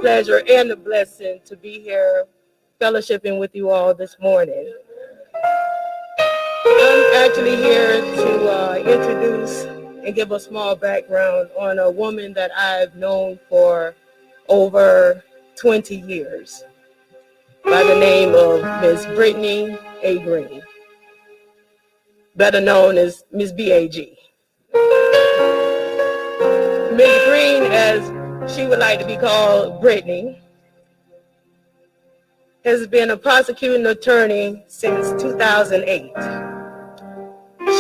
pleasure and a blessing to be here fellowshipping with you all this morning. I'm actually here to introduce and give a small background on a woman that I've known for over 20 years by the name of Miss Brittany A. Green, better known as Miss B.A.G. Miss Green, as she would like to be called, Brittany, has been a prosecuting attorney since 2008.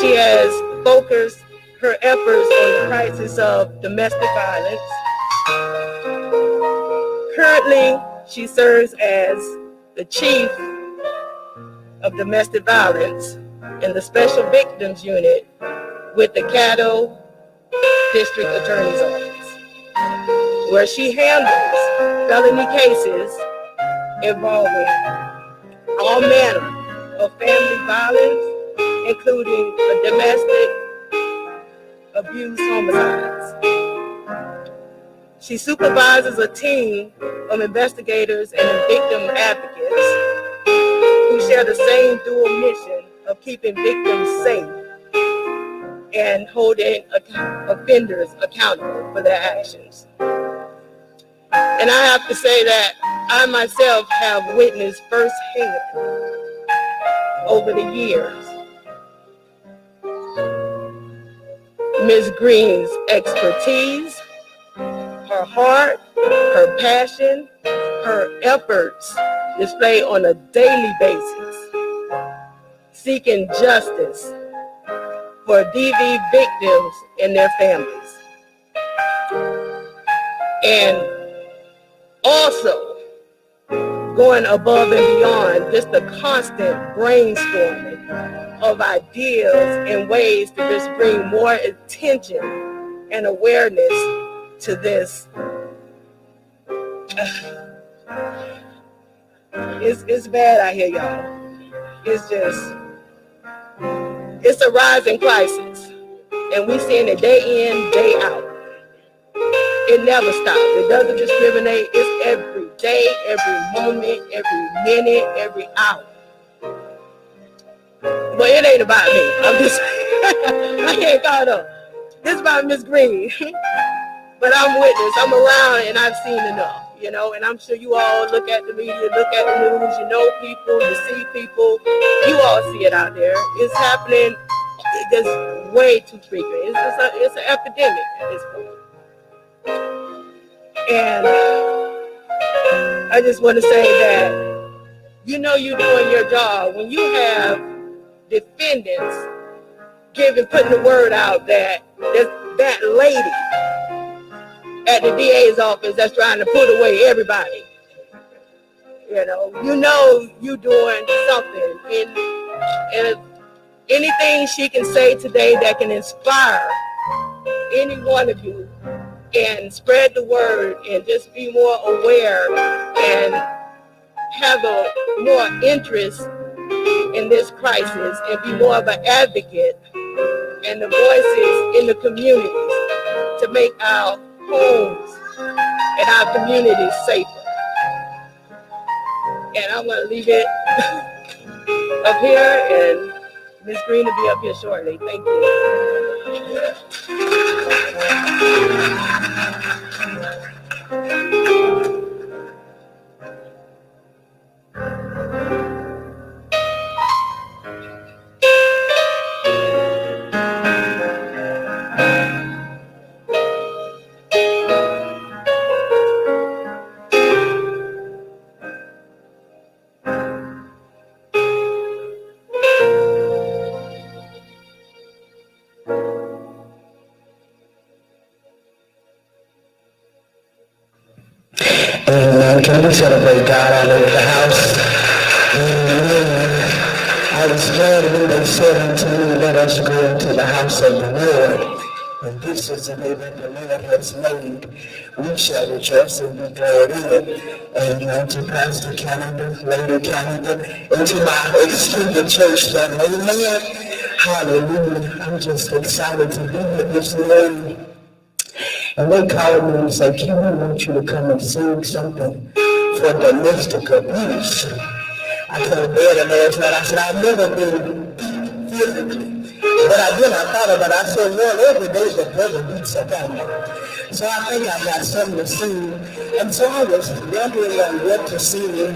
She has focused her efforts on the crisis of domestic violence. Currently, she serves as the chief of domestic violence in the Special Victims Unit with the Caddo District Attorney's Office, where she handles felony cases involving all manner of family violence, including domestic abuse homicides. She supervises a team of investigators and victim advocates who share the same dual mission of keeping victims safe and holding offenders accountable for their actions. And I have to say that I myself have witnessed firsthand over the years Ms. Green's expertise, her heart, her passion, her efforts displayed on a daily basis, seeking justice for DV victims and their families. And also going above and beyond just the constant brainstorming of ideas and ways to just bring more attention and awareness to this. It's bad out here, y'all. It's a rising crisis, and we seeing it day in, day out. It never stops. It doesn't discriminate. It's every day, every moment, every minute, every hour. But it ain't about me. I'm just, I can't caught up. It's about Miss Green. But I'm witness. I'm around, and I've seen enough. You know, and I'm sure you all look at the media, look at the news, you know people, you see people, you all see it out there. It's happening just way too frequent. It's an epidemic at this point. And I just want to say that, you know you're doing your job when you have defendants putting the word out that that lady at the DA's office that's trying to put away everybody. You know you doing something. And anything she can say today that can inspire any one of you and spread the word and just be more aware and have a more interest in this crisis and be more of an advocate and the voices in the communities to make our homes and our communities safer. And I'm going to leave it up here, and Ms. Green will be up here shortly. Thank you. Amen. Can we celebrate God all over the house? Amen. I was glad when they said unto me, let us go into the house of the Lord. And this is the day that the Lord has made. We shall rejoice and be glad in it. Amen. To Pastor Canada, Lady Canada, and to my extended church family. Amen. Hallelujah. I'm just excited to be here this morning. And they called me and said, Kim, we want you to come and sing something for domestic abuse. I told Daddy last night, I said, I've never been physically. But I thought about it. I said, well, every day the devil beats a family. So I think I got something to sing. And so I was wondering on what to sing.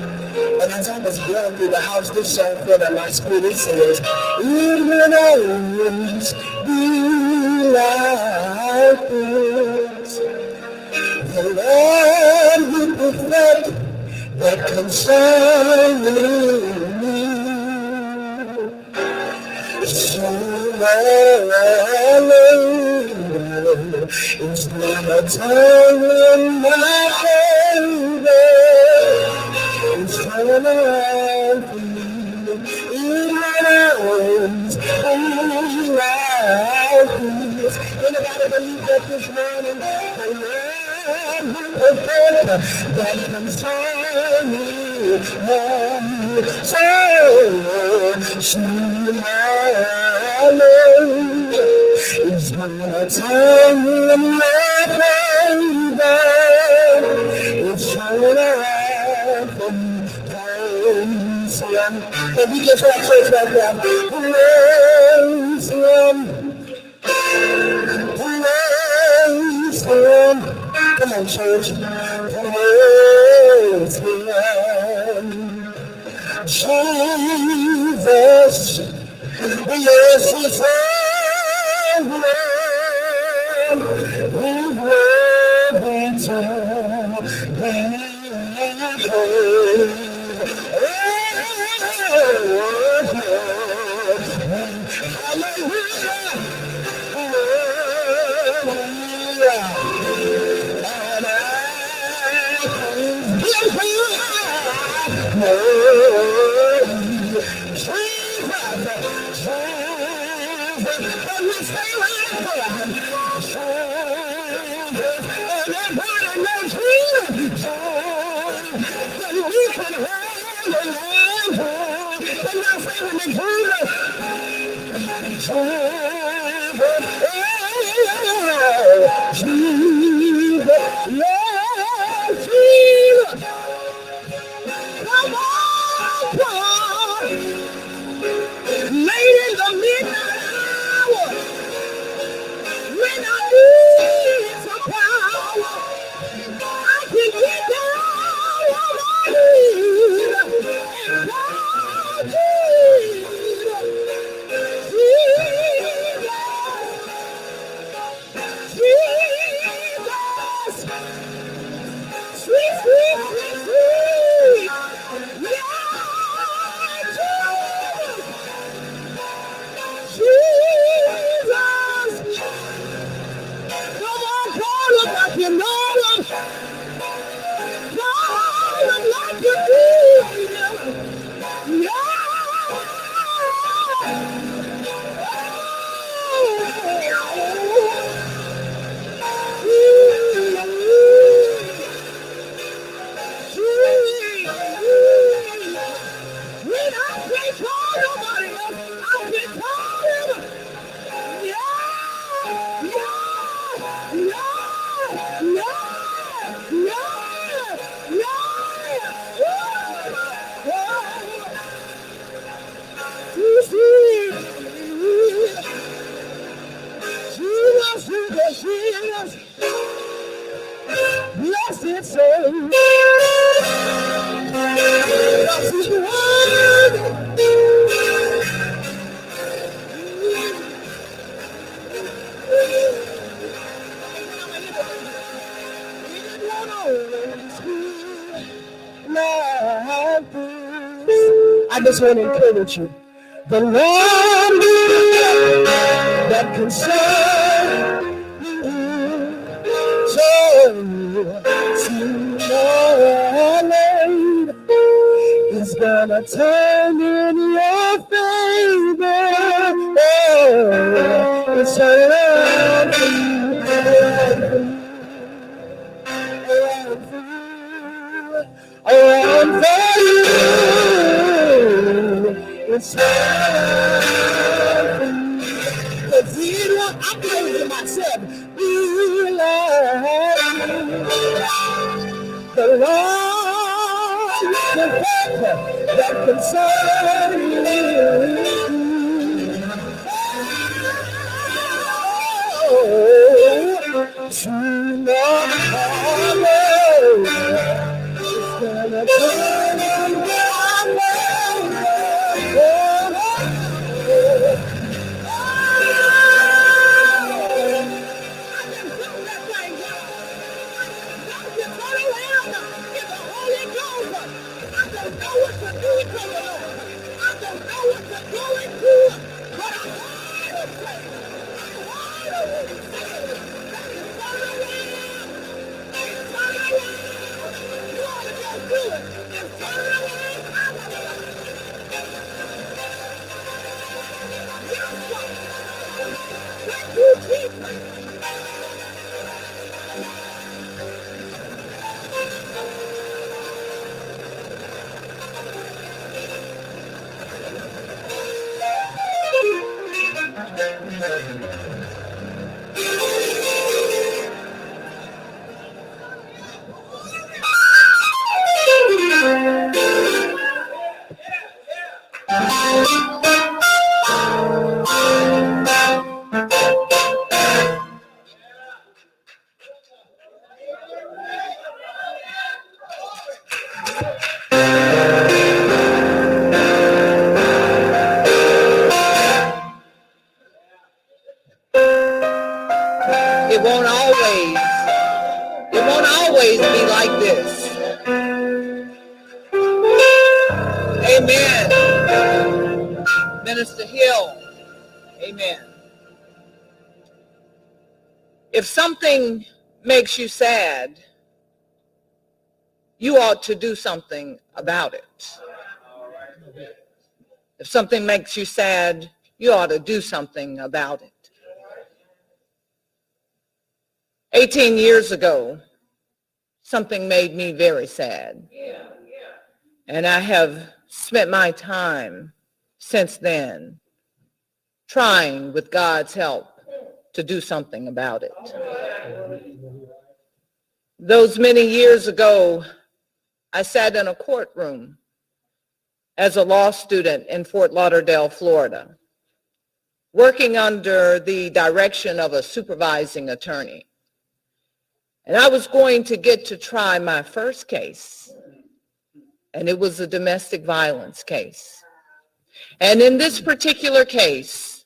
And as I was going through the house, this song fell in my spirit. It says, it will always be like this. The Lord will perfect that concerning me. It's gonna turn in my favor. It's turning around for me. Even always like this. Anybody believe that this morning? The Lord will perfect that concerning it's gonna turn in my favor. It's turning around for me. Praise Him. And we just have church right now. Praise Him. Praise Him. Come on, church. Praise Him. Jesus, yes, He's He's worthy to be praised. Blessed Savior, I just want to encourage you. The Lord that concern is gonna turn in your favor. It's turning around for you. It's turning around for you. I'm praising myself. Be like The Lord is the helper that concerns you. Oh, to the Father, it's gonna turn in your It won't always be like this. Amen. Minister Hill. Amen. If something makes you sad, you ought to do something about it. If something makes you sad, you ought to do something about it. 18 years ago, something made me very sad. And I have spent my time since then trying, with God's help, to do something about it. Those many years ago, I sat in a courtroom as a law student in Fort Lauderdale, Florida, working under the direction of a supervising attorney. And I was going to get to try my first case, and it was a domestic violence case. And in this particular case,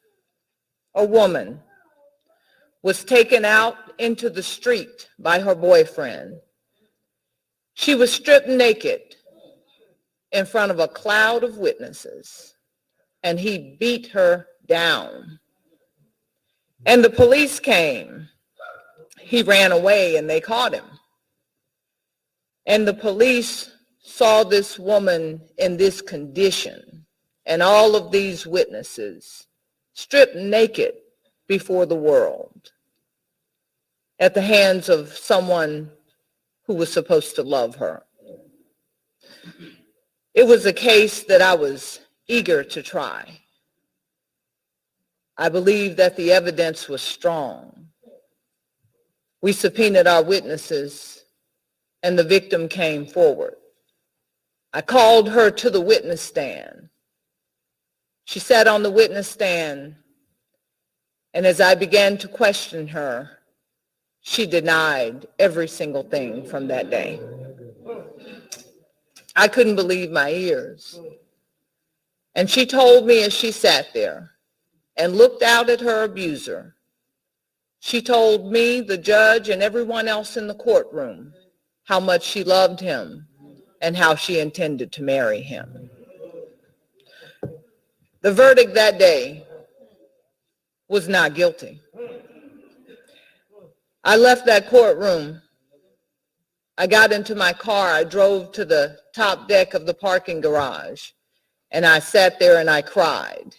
a woman was taken out into the street by her boyfriend. She was stripped naked in front of a cloud of witnesses, and he beat her down. And the police came. He ran away and they caught him. And the police saw this woman in this condition and all of these witnesses stripped naked before the world at the hands of someone who was supposed to love her. It was a case that I was eager to try. I believed that the evidence was strong. We subpoenaed our witnesses, and the victim came forward. I called her to the witness stand. She sat on the witness stand, and as I began to question her, she denied every single thing from that day. I couldn't believe my ears. And she told me as she sat there and looked out at her abuser, she told me, the judge, and everyone else in the courtroom how much she loved him and how she intended to marry him. The verdict that day was not guilty. I left that courtroom. I got into my car. I drove to the top deck of the parking garage, and I sat there and I cried.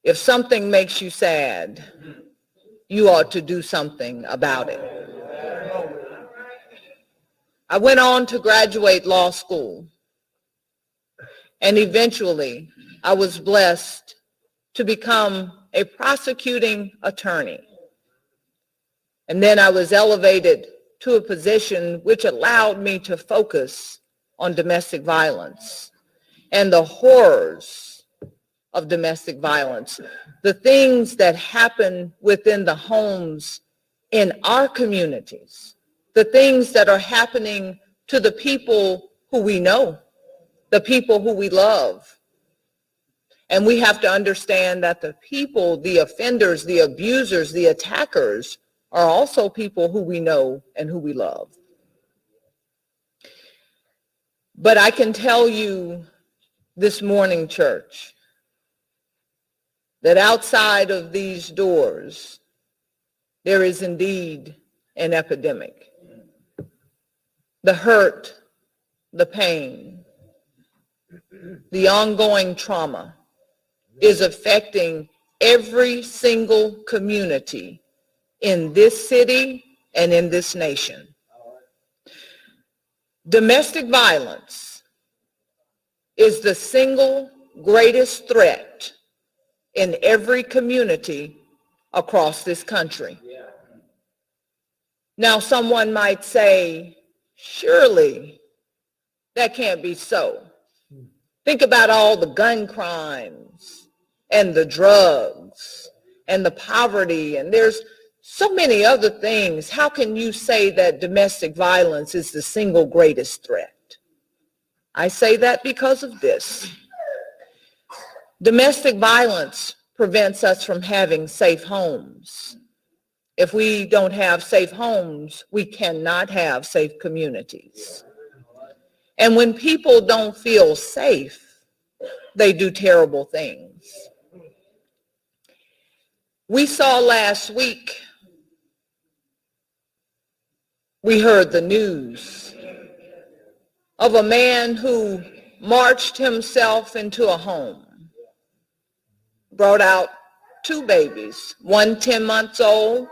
If something makes you sad, you ought to do something about it. I went on to graduate law school, and eventually I was blessed to become a prosecuting attorney. And then I was elevated to a position which allowed me to focus on domestic violence and the horrors of domestic violence, the things that happen within the homes in our communities, the things that are happening to the people who we know, the people who we love. And we have to understand that the people, the offenders, the abusers, the attackers are also people who we know and who we love. But I can tell you this morning, church, that outside of these doors, there is indeed an epidemic. The hurt, the pain, the ongoing trauma is affecting every single community in this city and in this nation. Domestic violence is the single greatest threat in every community across this country. Now, someone might say, surely that can't be so. Think about all the gun crimes and the drugs and the poverty, and there's so many other things. How can you say that domestic violence is the single greatest threat? I say that because of this. Domestic violence prevents us from having safe homes. If we don't have safe homes, we cannot have safe communities. And when people don't feel safe, they do terrible things. We saw last week, we heard the news of a man who marched himself into a home, brought out two babies, one 10 months old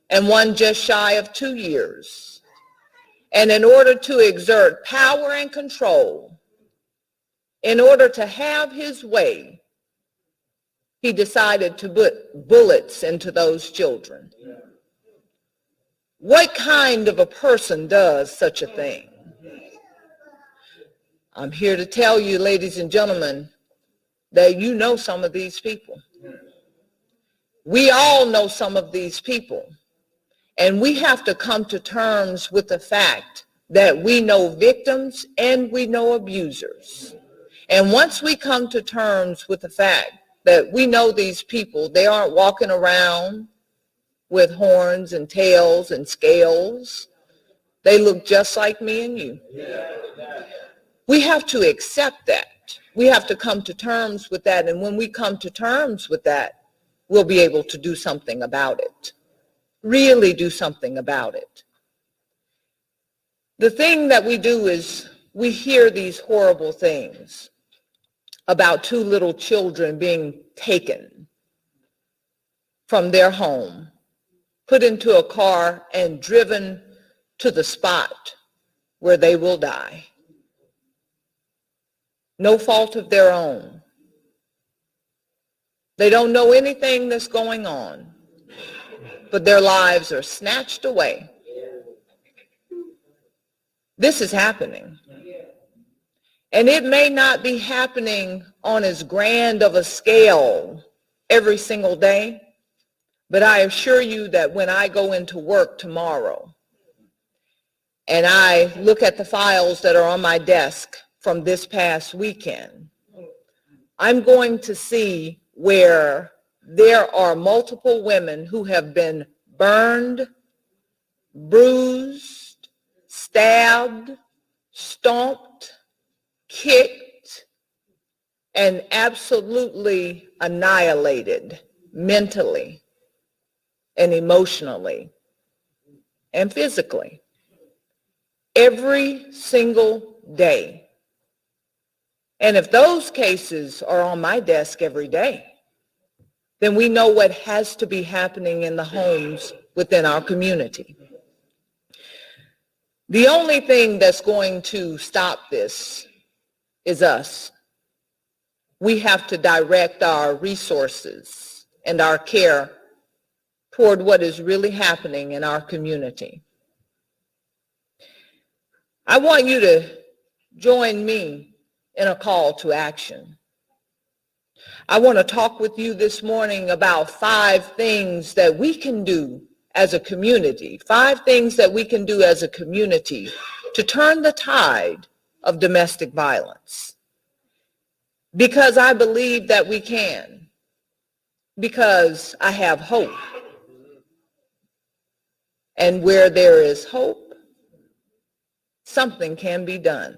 and one just shy of 2 years. And in order to exert power and control, in order to have his way, he decided to put bullets into those children. What kind of a person does such a thing? I'm here to tell you, ladies and gentlemen, that you know some of these people. We all know some of these people. And we have to come to terms with the fact that we know victims and we know abusers. And once we come to terms with the fact that we know these people, they aren't walking around with horns and tails and scales. They look just like me and you. We have to accept that. We have to come to terms with that. And when we come to terms with that, we'll be able to do something about it. Really do something about it. The thing that we do is we hear these horrible things about two little children being taken from their home, put into a car and driven to the spot where they will die. No fault of their own. They don't know anything that's going on, but their lives are snatched away. This is happening. And it may not be happening on as grand of a scale every single day, but I assure you that when I go into work tomorrow and I look at the files that are on my desk from this past weekend, I'm going to see where there are multiple women who have been burned, bruised, stabbed, stomped, kicked, and absolutely annihilated mentally and emotionally and physically every single day. And if those cases are on my desk every day, then we know what has to be happening in the homes within our community. The only thing that's going to stop this is us. We have to direct our resources and our care toward what is really happening in our community. I want you to join me in a call to action. I want to talk with you this morning about 5 things that we can do as a community, 5 things that we can do as a community to turn the tide of domestic violence. Because I believe that we can. Because I have hope. And where there is hope, something can be done.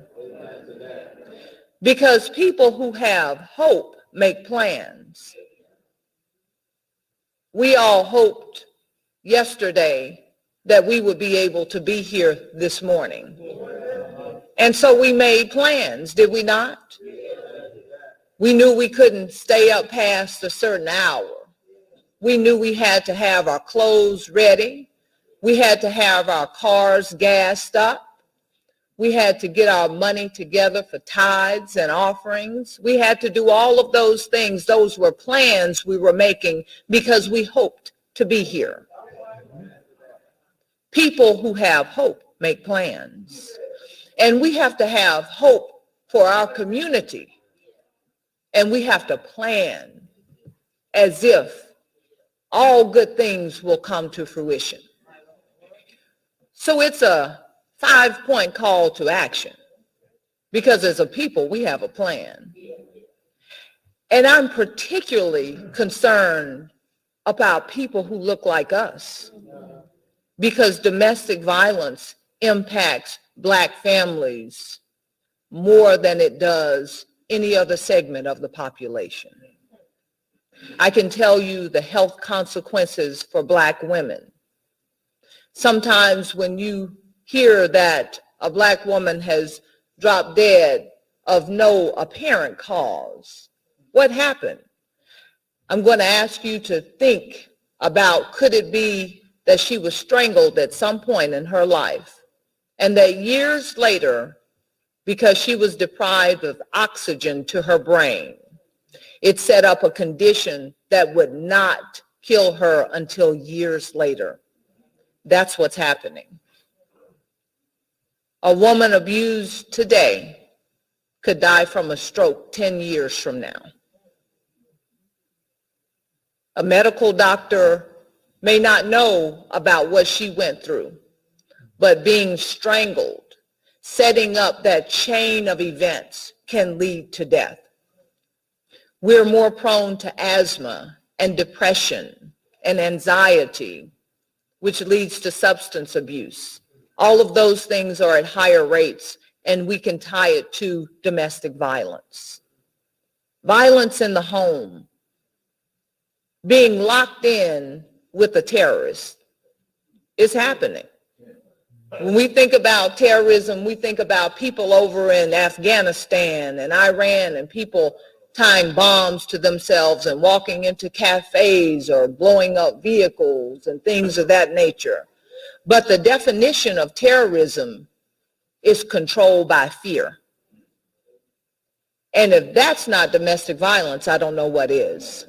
Because people who have hope make plans. We all hoped yesterday that we would be able to be here this morning. And so we made plans, did we not? We knew we couldn't stay up past a certain hour. We knew we had to have our clothes ready. We had to have our cars gassed up. We had to get our money together for tithes and offerings. We had to do all of those things. Those were plans we were making because we hoped to be here. People who have hope make plans. And we have to have hope for our community. And we have to plan as if all good things will come to fruition. So it's a 5-point call to action, because as a people, we have a plan. And I'm particularly concerned about people who look like us, because domestic violence impacts Black families more than it does any other segment of the population. I can tell you the health consequences for Black women. Sometimes when you hear that a Black woman has dropped dead of no apparent cause, what happened? I'm going to ask you to think about, could it be that she was strangled at some point in her life, and that years later, because she was deprived of oxygen to her brain, it set up a condition that would not kill her until years later? That's what's happening. A woman abused today could die from a stroke 10 years from now. A medical doctor may not know about what she went through, but being strangled, setting up that chain of events, can lead to death. We're more prone to asthma and depression and anxiety, which leads to substance abuse. All of those things are at higher rates, and we can tie it to domestic violence. Violence in the home, being locked in with a terrorist, is happening. When we think about terrorism, we think about people over in Afghanistan and Iran, and people tying bombs to themselves and walking into cafes or blowing up vehicles and things of that nature. But the definition of terrorism is controlled by fear. And if that's not domestic violence, I don't know what is.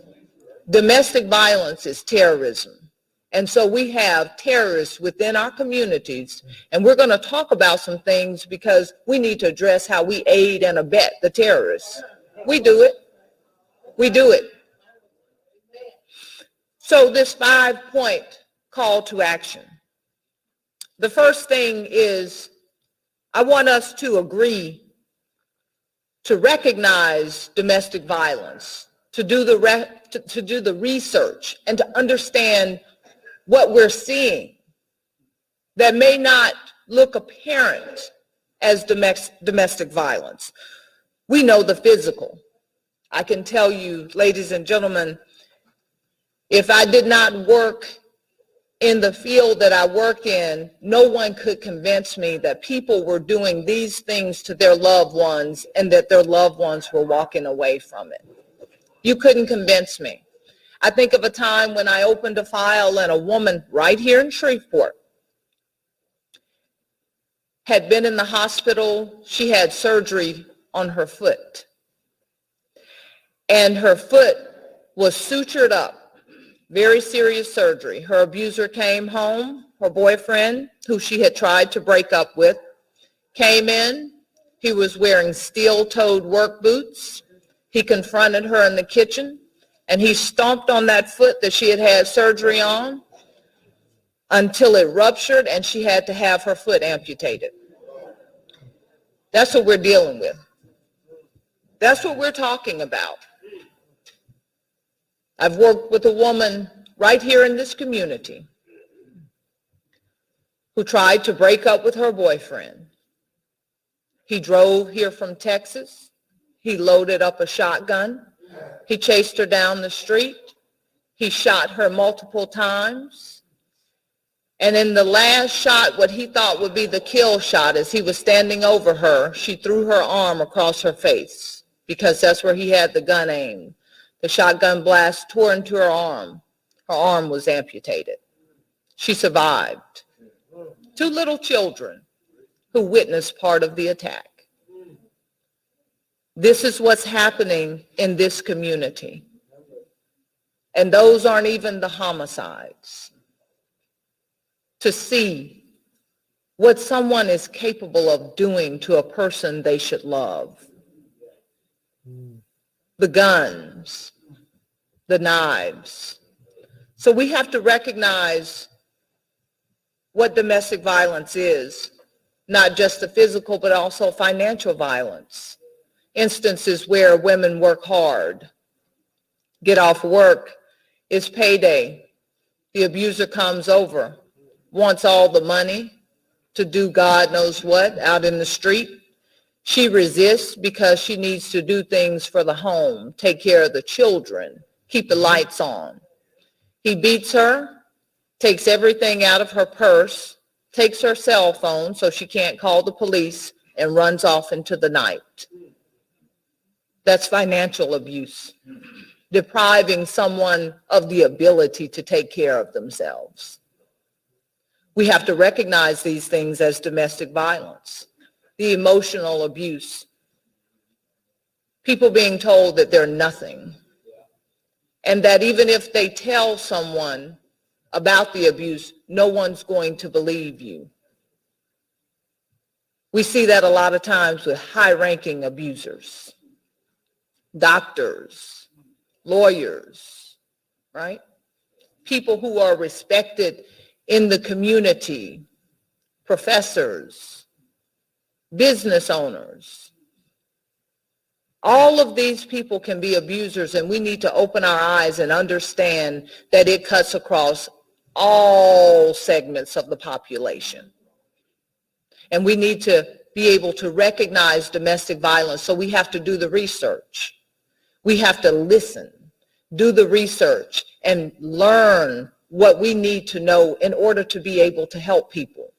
Domestic violence is terrorism. And so we have terrorists within our communities, and we're going to talk about some things because we need to address how we aid and abet the terrorists. We do it. We do it. So this 5-point call to action. The first thing is, I want us to agree to recognize domestic violence, to do the research, and to understand what we're seeing that may not look apparent as domestic violence. We know the physical. I can tell you, ladies and gentlemen, if I did not work in the field that I work in, no one could convince me that people were doing these things to their loved ones and that their loved ones were walking away from it. You couldn't convince me. I think of a time when I opened a file and a woman right here in Shreveport had been in the hospital. She had surgery on her foot, and her foot was sutured up, very serious surgery. Her abuser came home, her boyfriend, who she had tried to break up with, came in. He was wearing steel-toed work boots. He confronted her in the kitchen, and he stomped on that foot that she had had surgery on until it ruptured and she had to have her foot amputated. That's what we're dealing with. That's what we're talking about. I've worked with a woman right here in this community who tried to break up with her boyfriend. He drove here from Texas. He loaded up a shotgun. He chased her down the street. He shot her multiple times. And in the last shot, what he thought would be the kill shot, as he was standing over her, she threw her arm across her face because that's where he had the gun aimed. The shotgun blast tore into her arm. Her arm was amputated. She survived. 2 little children who witnessed part of the attack. This is what's happening in this community. And those aren't even the homicides. To see what someone is capable of doing to a person they should love. The guns, the knives. So we have to recognize what domestic violence is, not just the physical, but also financial violence. Instances where women work hard, get off work, it's payday. The abuser comes over, wants all the money to do God knows what out in the street. She resists because she needs to do things for the home, take care of the children, keep the lights on. He beats her, takes everything out of her purse, takes her cell phone so she can't call the police, and runs off into the night. That's financial abuse, depriving someone of the ability to take care of themselves. We have to recognize these things as domestic violence. The emotional abuse, people being told that they're nothing, and that even if they tell someone about the abuse, no one's going to believe you. We see that a lot of times with high-ranking abusers, doctors, lawyers, right? People who are respected in the community, professors, business owners. All of these people can be abusers, and we need to open our eyes and understand that it cuts across all segments of the population. And we need to be able to recognize domestic violence, so we have to do the research. We have to listen, do the research, and learn what we need to know in order to be able to help people.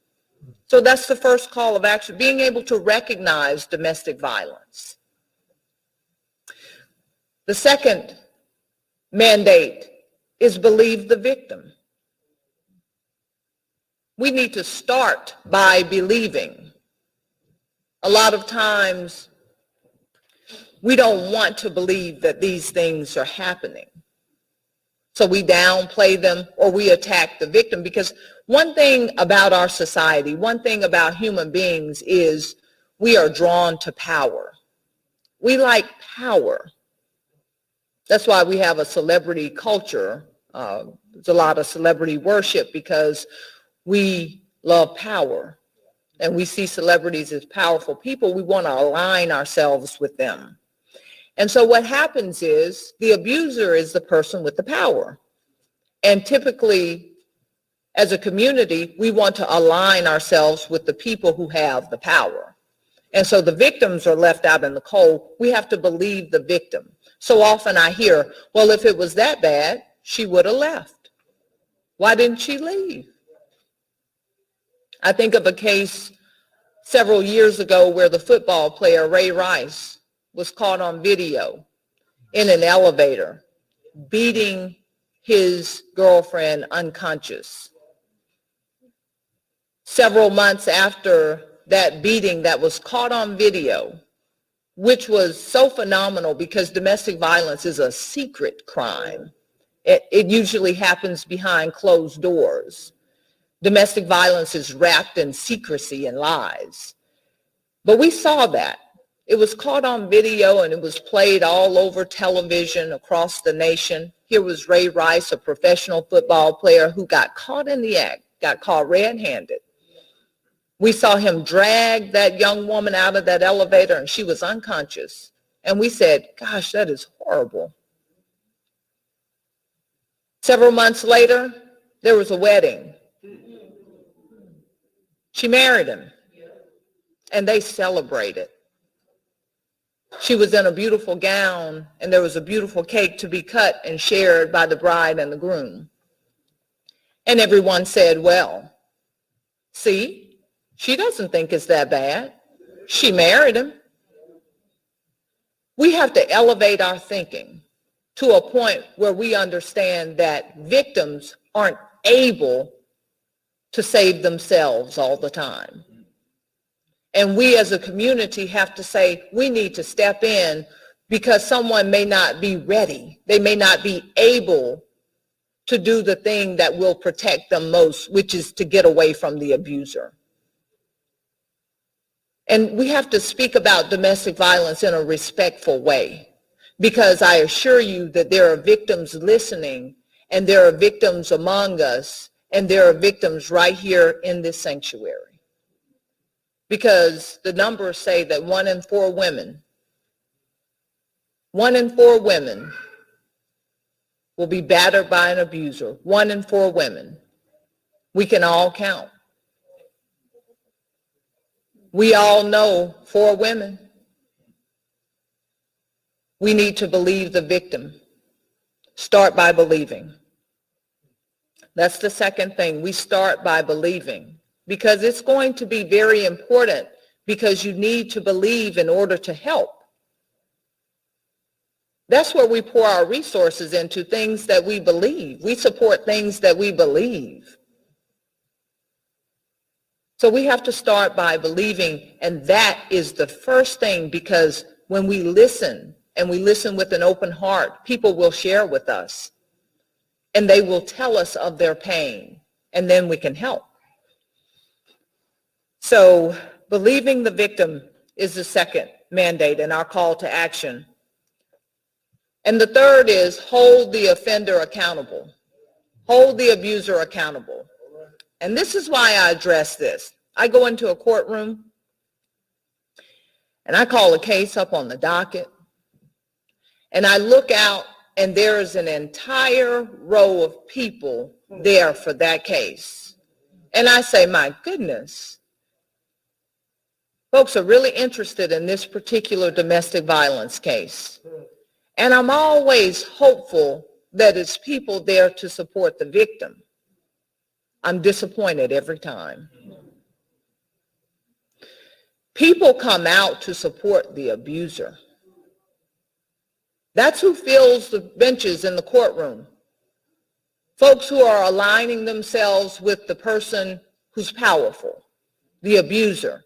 So that's the first call of action, being able to recognize domestic violence. The second mandate is believe the victim. We need to start by believing. A lot of times, we don't want to believe that these things are happening. So we downplay them or we attack the victim, because one thing about our society, one thing about human beings is we are drawn to power. We like power. That's why we have a celebrity culture. There's a lot of celebrity worship because we love power and we see celebrities as powerful people. We want to align ourselves with them. And so what happens is the abuser is the person with the power. And typically, as a community, we want to align ourselves with the people who have the power. And so the victims are left out in the cold. We have to believe the victim. So often I hear, well, if it was that bad, she would have left. Why didn't she leave? I think of a case several years ago where the football player Ray Rice was caught on video in an elevator beating his girlfriend unconscious. Several months after that beating that was caught on video, which was so phenomenal because domestic violence is a secret crime. It usually happens behind closed doors. Domestic violence is wrapped in secrecy and lies. But we saw that. It was caught on video and it was played all over television across the nation. Here was Ray Rice, a professional football player who got caught in the act, got caught red-handed. We saw him drag that young woman out of that elevator and she was unconscious. And we said, gosh, that is horrible. Several months later, there was a wedding. She married him and they celebrated. She was in a beautiful gown and there was a beautiful cake to be cut and shared by the bride and the groom. And everyone said, well, see, she doesn't think it's that bad. She married him. We have to elevate our thinking to a point where we understand that victims aren't able to save themselves all the time. And we as a community have to say, we need to step in because someone may not be ready. They may not be able to do the thing that will protect them most, which is to get away from the abuser. And we have to speak about domestic violence in a respectful way, because I assure you that there are victims listening, and there are victims among us, and there are victims right here in this sanctuary. Because the numbers say that 1 in 4 women will be battered by an abuser. 1 in 4 women. We can all count. We all know 4 women. We need to believe the victim. Start by believing. That's the second thing. We start by believing, because it's going to be very important, because you need to believe in order to help. That's where we pour our resources into, things that we believe. We support things that we believe. So we have to start by believing, and that is the first thing, because when we listen, and we listen with an open heart, people will share with us, and they will tell us of their pain, and then we can help. So believing the victim is the second mandate in our call to action. And the third is hold the offender accountable. Hold the abuser accountable. And this is why I address this. I go into a courtroom and I call a case up on the docket, and I look out and there is an entire row of people there for that case. And I say, my goodness, folks are really interested in this particular domestic violence case. And I'm always hopeful that it's people there to support the victim. I'm disappointed every time. People come out to support the abuser. That's who fills the benches in the courtroom. Folks who are aligning themselves with the person who's powerful, the abuser.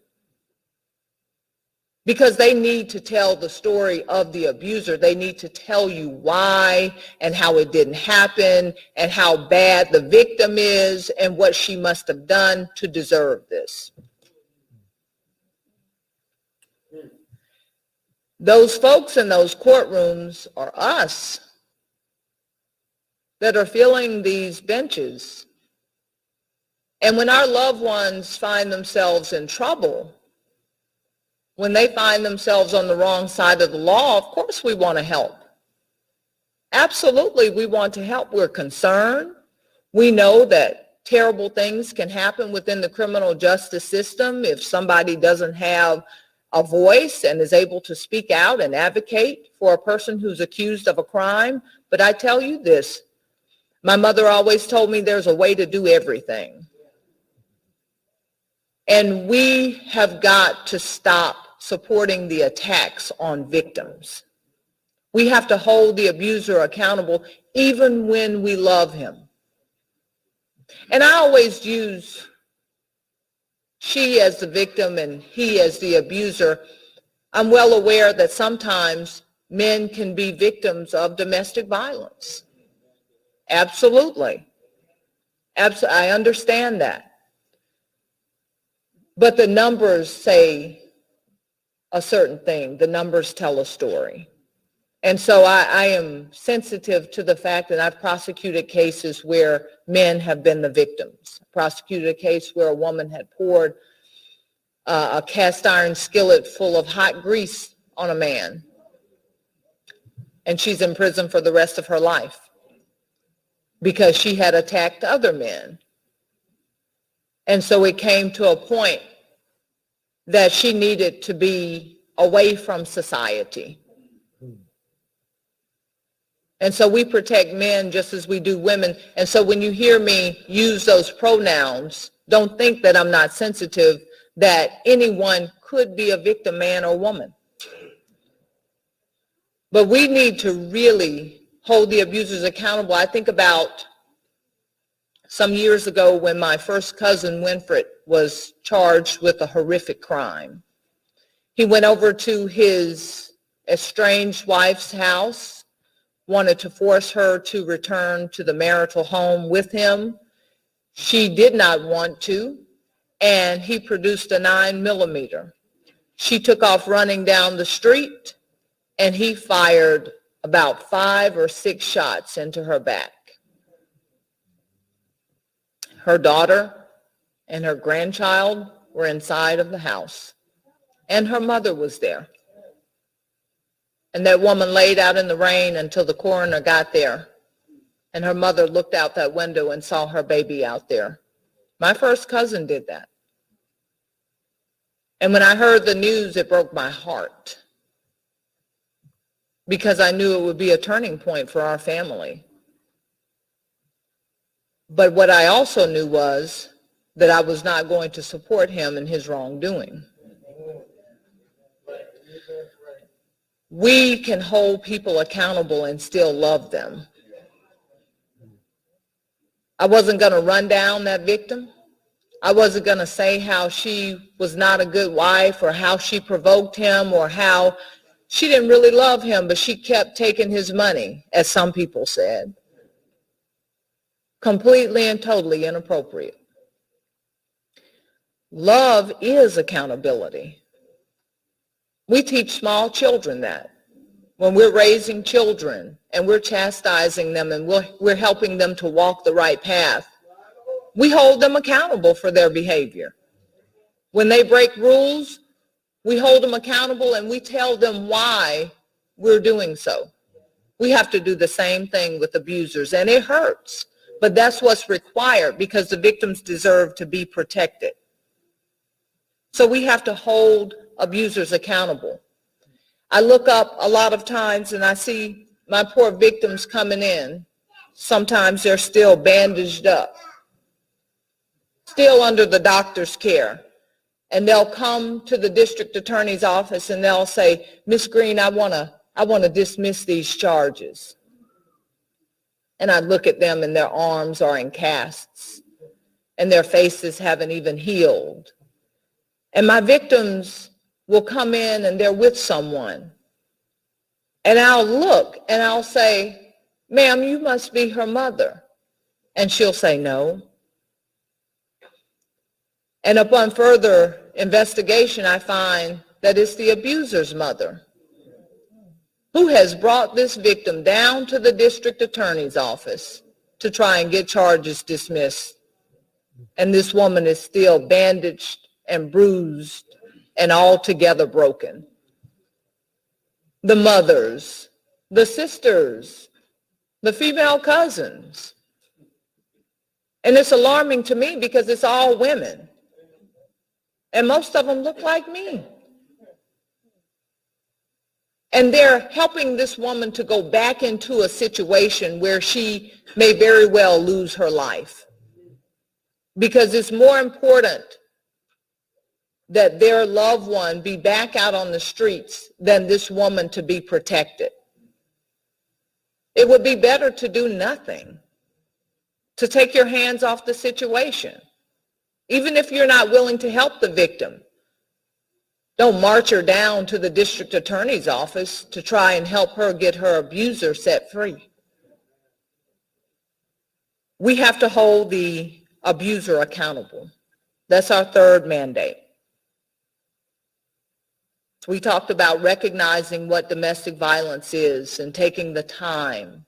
Because they need to tell the story of the abuser. They need to tell you why and how it didn't happen and how bad the victim is and what she must have done to deserve this. Those folks in those courtrooms are us that are filling these benches. And when our loved ones find themselves in trouble, when they find themselves on the wrong side of the law, of course we want to help. Absolutely, we want to help. We're concerned. We know that terrible things can happen within the criminal justice system if somebody doesn't have a voice and is able to speak out and advocate for a person who's accused of a crime. But I tell you this, my mother always told me there's a way to do everything. And we have got to stop supporting the attacks on victims. We have to hold the abuser accountable even when we love him. And I always use she as the victim and he as the abuser. I'm well aware that sometimes men can be victims of domestic violence. Absolutely. I understand that. But the numbers say a certain thing. The numbers tell a story. And so I am sensitive to the fact that I've prosecuted cases where men have been the victims. Prosecuted a case where a woman had poured a cast iron skillet full of hot grease on a man, and she's in prison for the rest of her life because she had attacked other men. And so it came to a point that she needed to be away from society. And so we protect men just as we do women. And so when you hear me use those pronouns, don't think that I'm not sensitive, that anyone could be a victim, man or woman. But we need to really hold the abusers accountable. I think about some years ago when my first cousin, Winfred, was charged with a horrific crime. He went over to his estranged wife's house, wanted to force her to return to the marital home with him. She did not want to, and he produced a 9mm. She took off running down the street, and he fired about 5 or 6 shots into her back. Her daughter and her grandchild were inside of the house, and her mother was there. And that woman laid out in the rain until the coroner got there, and her mother looked out that window and saw her baby out there. My first cousin did that. And when I heard the news, it broke my heart because I knew it would be a turning point for our family. But what I also knew was that I was not going to support him in his wrongdoing. We can hold people accountable and still love them. I wasn't going to run down that victim. I wasn't going to say how she was not a good wife or how she provoked him or how she didn't really love him, but she kept taking his money, as some people said. Completely and totally inappropriate. Love is accountability. We teach small children that. When we're raising children and we're chastising them and we're helping them to walk the right path, we hold them accountable for their behavior. When they break rules, we hold them accountable and we tell them why we're doing so. We have to do the same thing with abusers, and it hurts, but that's what's required because the victims deserve to be protected. So we have to hold abusers accountable. I look up a lot of times and I see my poor victims coming in. Sometimes they're still bandaged up, still under the doctor's care. And they'll come to the district attorney's office and they'll say, "Miss Green, I want to dismiss these charges." And I look at them and their arms are in casts and their faces haven't even healed. And my victims will come in and they're with someone. And I'll look and I'll say, "Ma'am, you must be her mother." And she'll say, "No." And upon further investigation, I find that it's the abuser's mother who has brought this victim down to the district attorney's office to try and get charges dismissed. And this woman is still bandaged and bruised and altogether broken. The mothers, the sisters, the female cousins. And it's alarming to me because it's all women. And most of them look like me. And they're helping this woman to go back into a situation where she may very well lose her life. Because it's more important that their loved one be back out on the streets than this woman to be protected. It would be better to do nothing, to take your hands off the situation. Even if you're not willing to help the victim, don't march her down to the district attorney's office to try and help her get her abuser set free. We have to hold the abuser accountable. That's our third mandate. We talked about recognizing what domestic violence is and taking the time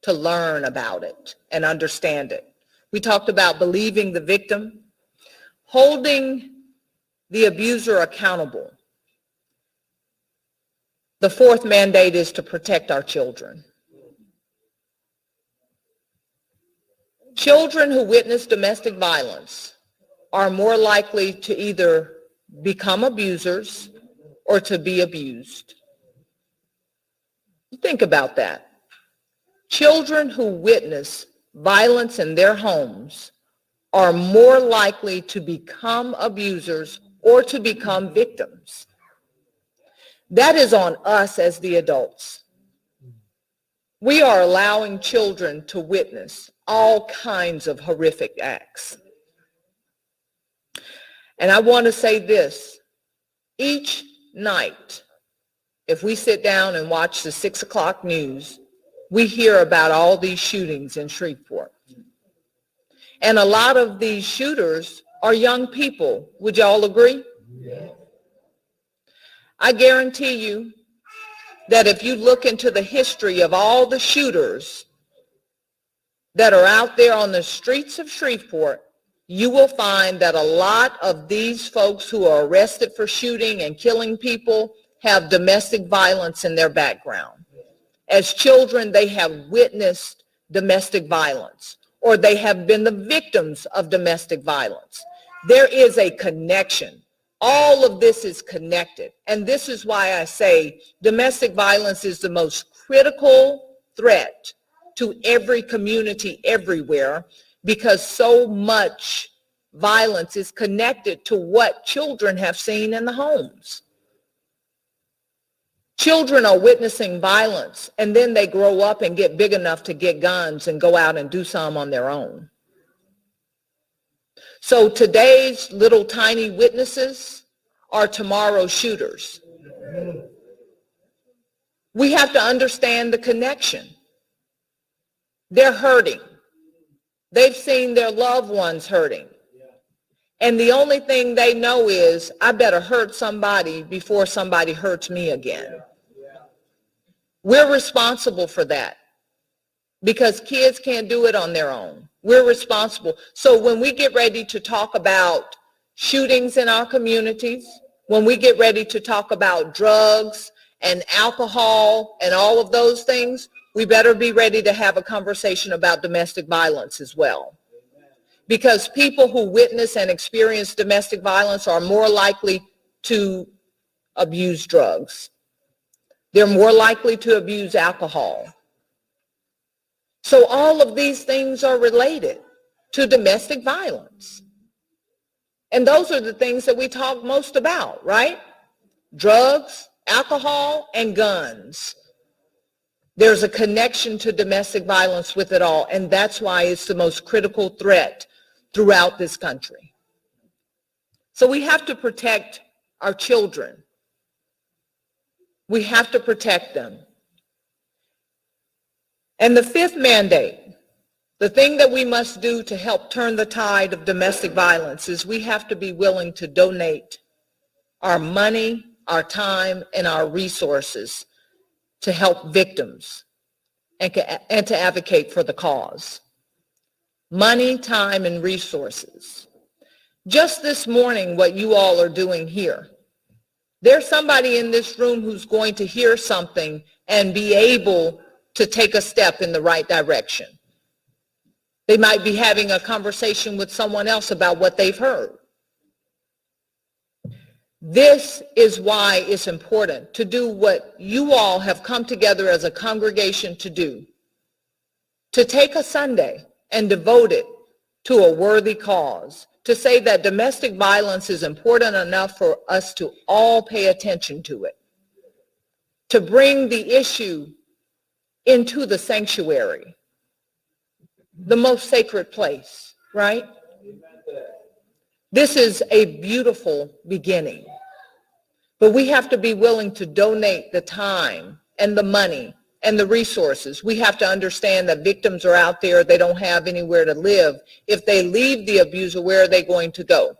to learn about it and understand it. We talked about believing the victim, holding the abuser accountable. The fourth mandate is to protect our children. Children who witness domestic violence are more likely to either become abusers or to be abused. Think about that. Children who witness violence in their homes are more likely to become abusers or to become victims. That is on us as the adults. We are allowing children to witness all kinds of horrific acts. And I want to say this, each night, if we sit down and watch the 6 o'clock news, we hear about all these shootings in Shreveport. And a lot of these shooters are young people. Would y'all agree? Yeah. I guarantee you that if you look into the history of all the shooters that are out there on the streets of Shreveport, you will find that a lot of these folks who are arrested for shooting and killing people have domestic violence in their background. As children, they have witnessed domestic violence, or they have been the victims of domestic violence. There is a connection. All of this is connected. And this is why I say domestic violence is the most critical threat to every community everywhere, because so much violence is connected to what children have seen in the homes. Children are witnessing violence, and then they grow up and get big enough to get guns and go out and do some on their own. So today's little tiny witnesses are tomorrow's shooters. We have to understand the connection. They're hurting. They've seen their loved ones hurting. And the only thing they know is, I better hurt somebody before somebody hurts me again. We're responsible for that because kids can't do it on their own. We're responsible. So when we get ready to talk about shootings in our communities, when we get ready to talk about drugs and alcohol and all of those things, we better be ready to have a conversation about domestic violence as well. Because people who witness and experience domestic violence are more likely to abuse drugs. They're more likely to abuse alcohol. So all of these things are related to domestic violence. And those are the things that we talk most about, right? Drugs, alcohol, and guns. There's a connection to domestic violence with it all, and that's why it's the most critical threat throughout this country. So we have to protect our children. We have to protect them. And the fifth mandate, the thing that we must do to help turn the tide of domestic violence, is we have to be willing to donate our money, our time, and our resources to help victims and to advocate for the cause. Money, time, and resources. Just this morning, what you all are doing here, there's somebody in this room who's going to hear something and be able to take a step in the right direction. They might be having a conversation with someone else about what they've heard. This is why it's important to do what you all have come together as a congregation to do, to take a Sunday and devote it to a worthy cause, to say that domestic violence is important enough for us to all pay attention to it, to bring the issue into the sanctuary, the most sacred place, right? This is a beautiful beginning, but we have to be willing to donate the time and the money and the resources. We have to understand that victims are out there. They don't have anywhere to live. If they leave the abuser, where are they going to go?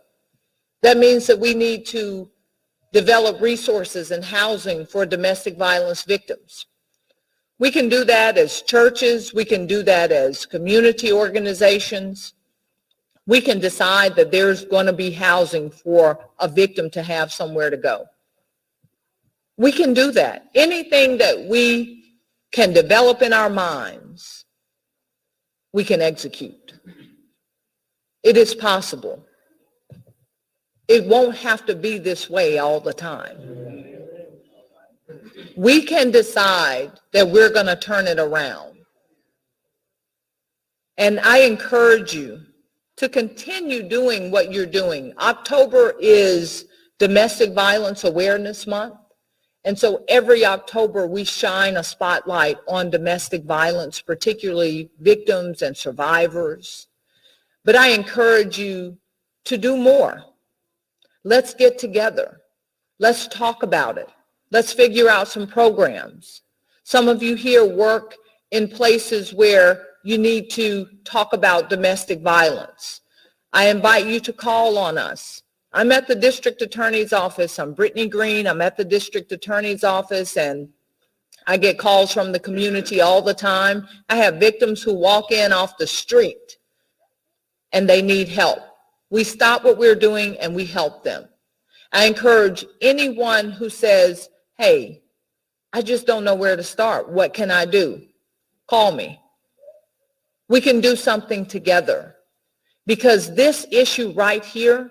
That means that we need to develop resources and housing for domestic violence victims. We can do that as churches. We can do that as community organizations. We can decide that there's going to be housing for a victim to have somewhere to go. We can do that. Anything that we can develop in our minds, we can execute. It is possible. It won't have to be this way all the time. We can decide that we're going to turn it around. And I encourage you to continue doing what you're doing. October is Domestic Violence Awareness Month. And so every October we shine a spotlight on domestic violence, particularly victims and survivors. But I encourage you to do more. Let's get together. Let's talk about it. Let's figure out some programs. Some of you here work in places where you need to talk about domestic violence. I invite you to call on us. I'm at the district attorney's office. I'm Brittany Green. I'm at the district attorney's office, and I get calls from the community all the time. I have victims who walk in off the street and they need help. We stop what we're doing and we help them. I encourage anyone who says, hey, I just don't know where to start. What can I do? Call me. We can do something together, because this issue right here,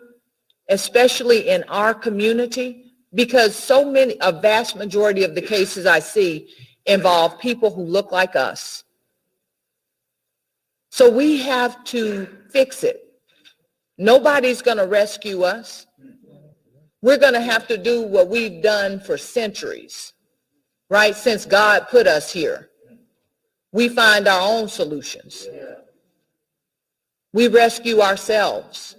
especially in our community, because a vast majority of the cases I see involve people who look like us. So we have to fix it. Nobody's going to rescue us. We're going to have to do what we've done for centuries, right? Since God put us here. We find our own solutions. We rescue ourselves.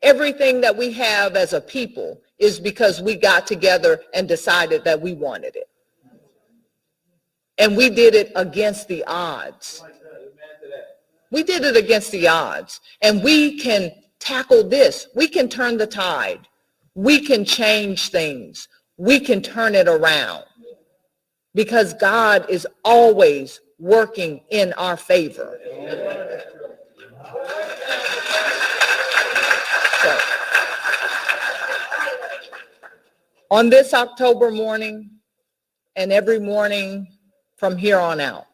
Everything that we have as a people is because we got together and decided that we wanted it. And we did it against the odds. We did it against the odds. And we can tackle this. We can turn the tide. We can change things. We can turn it around. Because God is always working in our favor. So, on this October morning and every morning from here on out,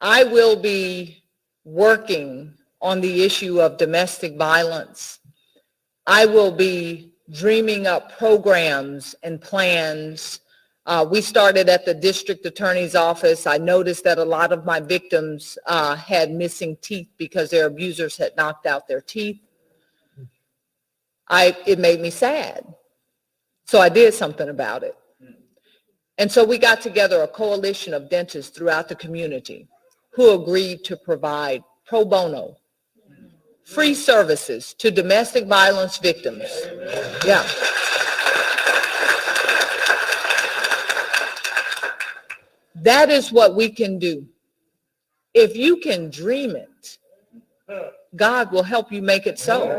I will be working on the issue of domestic violence. I will be dreaming up programs and plans. We started at the district attorney's office. I noticed that a lot of my victims had missing teeth because their abusers had knocked out their teeth. It made me sad. So I did something about it. And so we got together a coalition of dentists throughout the community who agreed to provide pro bono free services to domestic violence victims. Yeah. That is what we can do. If you can dream it, God will help you make it so.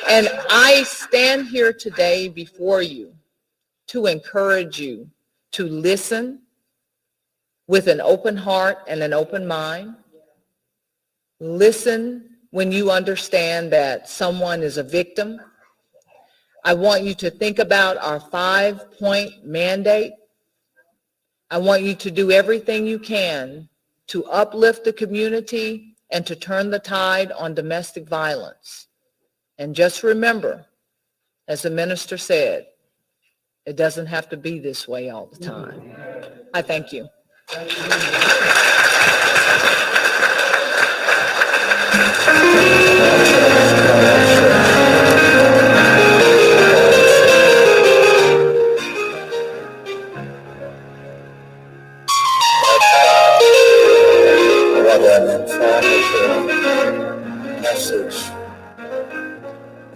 And I stand here today before you to encourage you to listen with an open heart and an open mind. Listen when you understand that someone is a victim. I want you to think about our 5-point mandate. I want you to do everything you can to uplift the community and to turn the tide on domestic violence. And just remember, as the minister said, it doesn't have to be this way all the time. I thank you. Message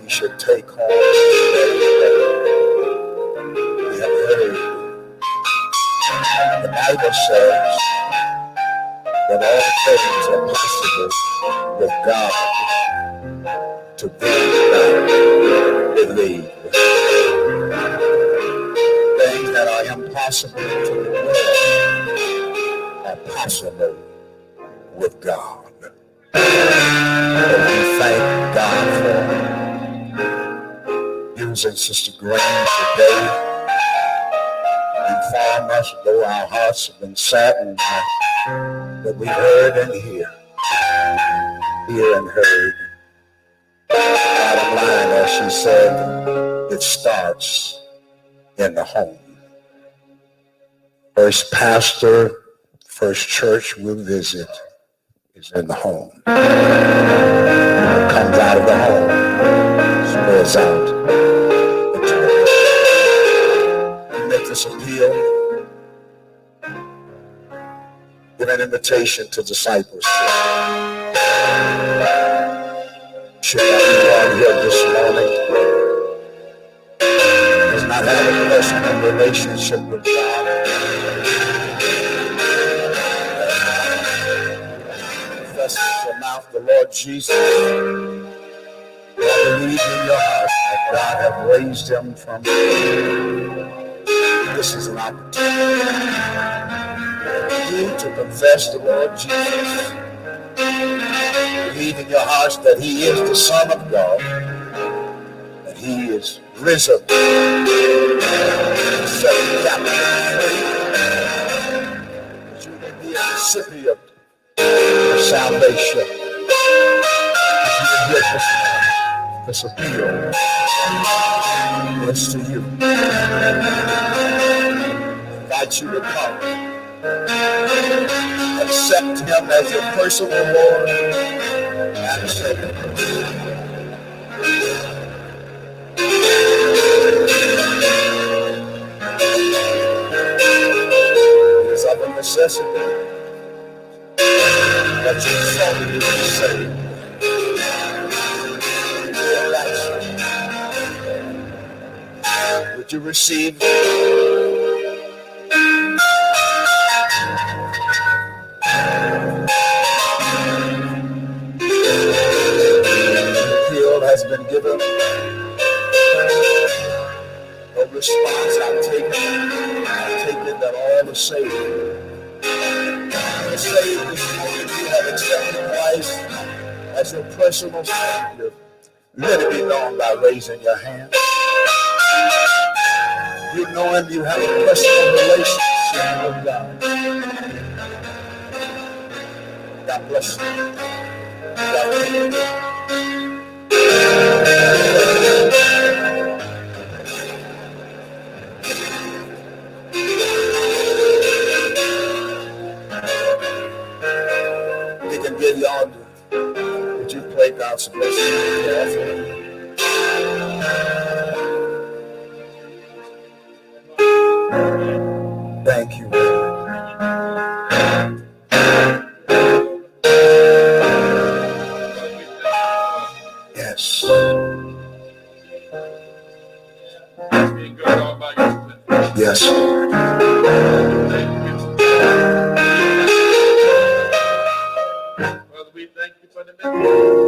we should take home today. We have heard the Bible says that all things are possible with God, to bring God. believe. Things that are impossible to the world are possible with God. And we thank God for using Sister Green today. And far much ago, our hearts have been saddened that we heard and hear and heard. Bottom line, as she said, it starts in the home. First pastor, first church we'll visit is in the home. It comes out of the home, spreads out into the world. We make this appeal, give an invitation to discipleship. Should not be on here this morning, does not have a personal relationship with God, confess with your mouth the Lord Jesus, believe in your heart that God has raised him from the dead. This is an opportunity for you to confess the Lord Jesus. Believe in your hearts that he is the Son of God, that he is risen, set the captives free, that you may be a recipient of salvation. If you hear this appeal, it's to you. I invite you to come. Accept him as your personal Lord and Savior. It is of a necessity that your soul be saved. Would you receive? Has been given. No response. I take it that all are saved. You're saved this morning. You have accepted Christ as your personal Savior. Let it be known by raising your hand. You know him. You have a personal relationship with God. God bless you. God bless you. They can get y'all. Would you play God's blessing? Thank you. Yes. Yes.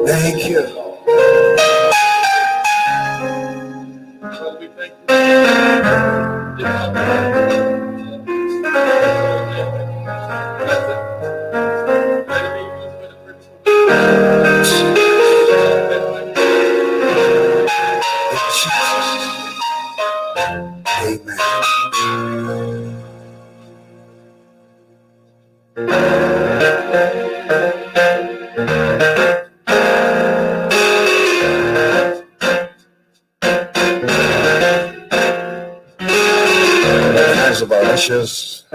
Thank you. Of our wishes.